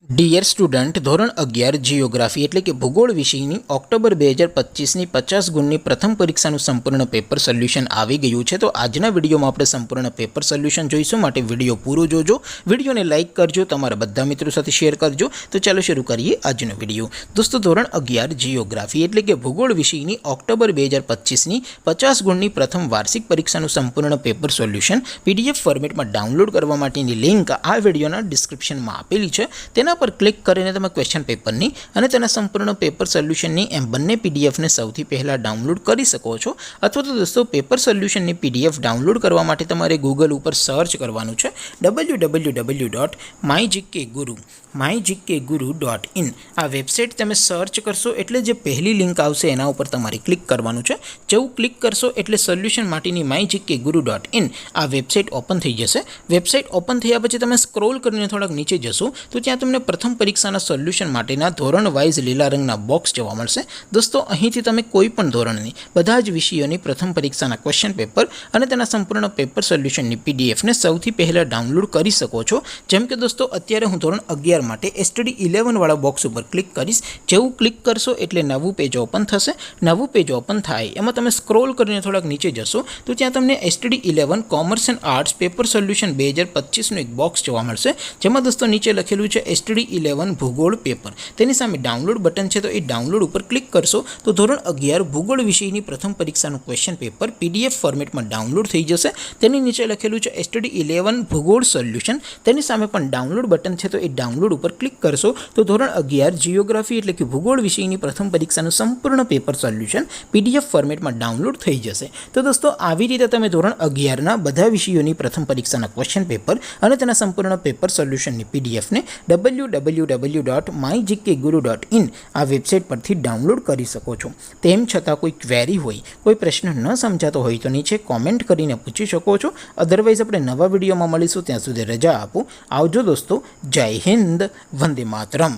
Dear student, ધોરણ 11 geography એટલે કે ભૂગોળ વિષયની ઓક્ટોબર 2025ની 50 ગુણની પ્રથમ પરીક્ષાનું સંપૂર્ણ પેપર સોલ્યુશન આવી ગયું છે. તો આજના વિડીયોમાં આપણે સંપૂર્ણ પેપર સોલ્યુશન જોઈશું, માટે વિડીયો પૂરો જોજો. વિડીયોને લાઇક કરજો, તમારા બધા મિત્રો સાથે શેર કરજો. તો ચાલો શરૂ કરીએ આજનો વિડીયો. દોસ્તો, ધોરણ 11 જિયોગ્રાફી એટલે કે ભૂગોળ વિષયની ઓક્ટોબર 2025ની 50 ગુણની પ્રથમ વાર્ષિક પરીક્ષાનું સંપૂર્ણ પેપર સોલ્યુશન PDF ફોર્મેટમાં ડાઉનલોડ કરવા માટેની લિંક આ વિડીયોના ડિસ્ક્રિપ્શનમાં આપેલી છે. તેના પર ક્લિક કરીને તમે ક્વેશ્ચન પેપરની અને તેના સંપૂર્ણ પેપર સોલ્યુશનની એમ બંને પીડીએફને સૌથી પહેલાં ડાઉનલોડ કરી શકો છો. અથવા તો દોસ્તો, પેપર સોલ્યુશનની PDF ડાઉનલોડ કરવા માટે તમારે ગૂગલ ઉપર સર્ચ કરવાનું છે www.mygkguru.in. આ વેબસાઇટ તમે સર્ચ કરશો એટલે જે પહેલી લિંક આવશે એના ઉપર તમારે ક્લિક કરવાનું છે. જેવું ક્લિક કરશો એટલે સોલ્યુશન માટેની mygkguru.in આ વેબસાઇટ ઓપન થઈ જશે. વેબસાઇટ ઓપન થયા પછી તમે સ્ક્રોલ કરીને થોડાક નીચે જશો તો ત્યાં તમને પ્રથમ પરીક્ષાના સોલ્યુશન માટેના ધોરણ વાઇઝ લીલા રંગના બોક્સ જોવા મળશે. દોસ્તો, અહીંથી તમે કોઈ પણ ધોરણની બધા જ વિષયોની પ્રથમ પરીક્ષાના ક્વેશ્ચન પેપર અને તેના સંપૂર્ણ પેપર સોલ્યુશનની PDFને સૌથી પહેલાં ડાઉનલોડ કરી શકો છો. જેમ કે દોસ્તો, અત્યારે હું ધોરણ 11 માટે STD 11 વાળા બોક્સ ઉપર ક્લિક કરીશ. જેવું ક્લિક કરશો એટલે નવું પેજ ઓપન થશે. નવું પેજ ઓપન થાય એમાં તમે સ્ક્રોલ કરીને થોડાક નીચે જશો તો ત્યાં તમને STD 11 commerce and arts paper solution 2025નું એક બોક્સ જોવા મળશે. જેમાં દોસ્તો નીચે લખેલું છે STD 11 ભૂગોળ પેપર. તેની સામે ડાઉનલોડ બટન છે, તો એ ડાઉનલોડ ઉપર ક્લિક કરશો તો ધોરણ 11 ભૂગોળ વિષયની પ્રથમ પરીક્ષાનું ક્વેશ્ચન પેપર PDF ફોર્મેટમાં ડાઉનલોડ થઈ જશે. તેની નીચે લખેલું છે STD 11 ભૂગોળ સોલ્યુશન. તેની સામે પણ ડાઉનલોડ બટન છે, તો એ ડાઉનલોડ ઉપર ક્લિક કરશો તો ધોરણ 11 જિયોગ્રાફી એટલે કે ભૂગોળ વિષયની પ્રથમ પરીક્ષાનું સંપૂર્ણ પેપર સોલ્યુશન PDF ફોર્મેટમાં ડાઉનલોડ થઈ જશે. તો દોસ્તો, આવી રીતે તમે ધોરણ 11ના બધા વિષયોની પ્રથમ પરીક્ષાના ક્વેશ્ચન પેપર અને તેના સંપૂર્ણ પેપર સોલ્યુશનની PDFને www.mygkguru.in આ વેબસાઇટ પરથી ડાઉનલોડ કરી શકો છો. તેમ છતાં કોઈ ક્વેરી હોય, કોઈ પ્રશ્ન ન સમજાતો હોય તો નીચે કોમેન્ટ કરીને પૂછી શકો છો. અધરવાઇઝ આપણે નવા વિડીયોમાં મળીશું. ત્યાં સુધી રજા આપો. આવજો દોસ્તો. જય હિન્દ. વંદે માતરમ.